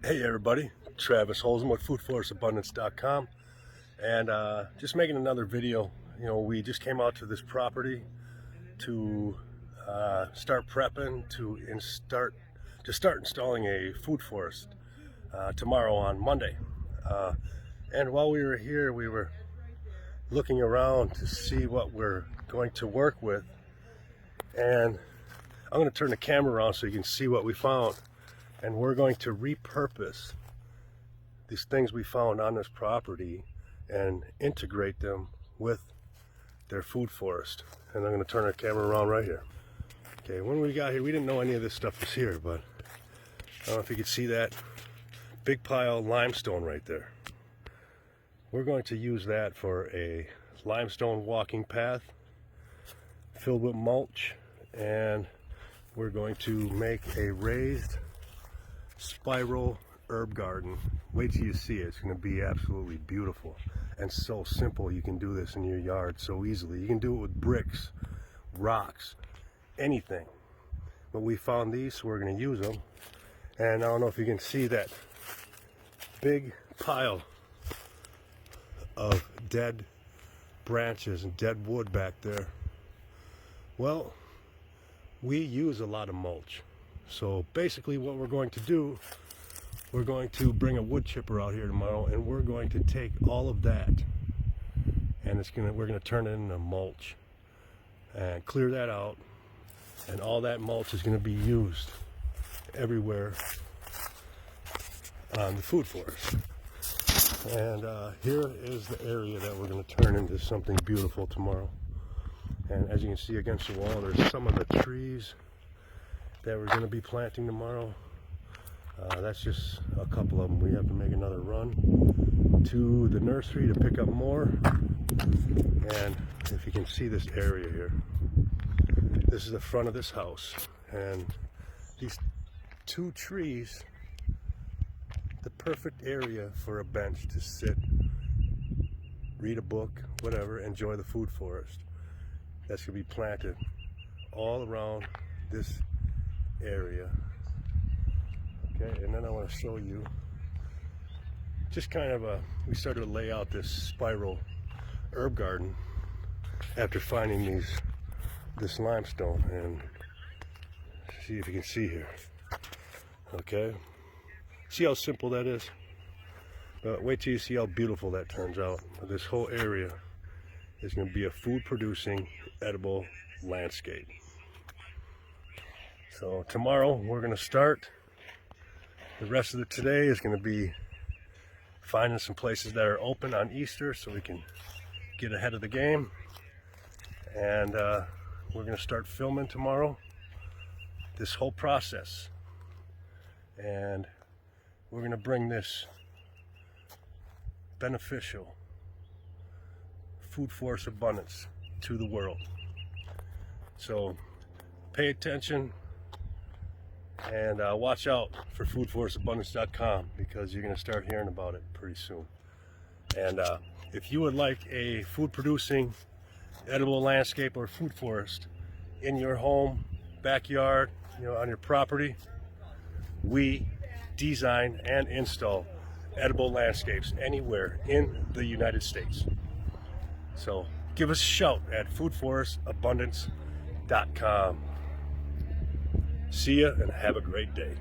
Hey everybody, Travis Holzem with foodforestabundance.com, and just making another video. We just came out to this property to start prepping to start installing a food forest tomorrow on Monday. And while we were here, we were looking around to see what we're going to work with, and I'm going to turn the camera around so you can see what we found. And we're going to repurpose these things we found on this property and integrate them with their food forest. And I'm going to turn our camera around right here. Okay, when we got here, we didn't know any of this stuff was here, but I don't know if you could see that big pile of limestone right there. We're going to use that for a limestone walking path filled with mulch, and we're going to make a raised spiral herb garden. Wait till you see it. It's going to be absolutely beautiful and so simple. You can do this in your yard so easily. You can do it with bricks, rocks, anything. But we found these, so we're going to use them. And I don't know if you can see that big pile of dead branches and dead wood back there. Well, we use a lot of mulch. So basically what we're going to do, we're going to bring a wood chipper out here tomorrow, and we're going to take all of that and we're going to turn it into mulch and clear that out, and all that mulch is going to be used everywhere on the food forest. And here is the area that we're going to turn into something beautiful tomorrow. And as you can see against the wall, there's some of the trees that we're going to be planting tomorrow. That's just a couple of them. We have to make another run to the nursery to pick up more. And if you can see this area here, this is the front of this house, and these two trees, the perfect area for a bench to sit, read a book, whatever, enjoy the food forest. That's going to be planted all around this area. Okay, and then I want to show you just kind of we started to lay out this spiral herb garden after finding this limestone, and see if you can see here. Okay, see how simple that is? But wait till you see how beautiful that turns out. This whole area is going to be a food producing edible landscape. So tomorrow we're going to start. The rest of today is going to be finding some places that are open on Easter so we can get ahead of the game. And we're going to start filming tomorrow this whole process. And we're going to bring this beneficial food forest abundance to the world. So pay attention and watch out for foodforestabundance.com, because you're going to start hearing about it pretty soon. And if you would like a food producing edible landscape or food forest in your home, backyard, on your property, we design and install edible landscapes anywhere in the United States. So give us a shout at foodforestabundance.com. See ya and have a great day.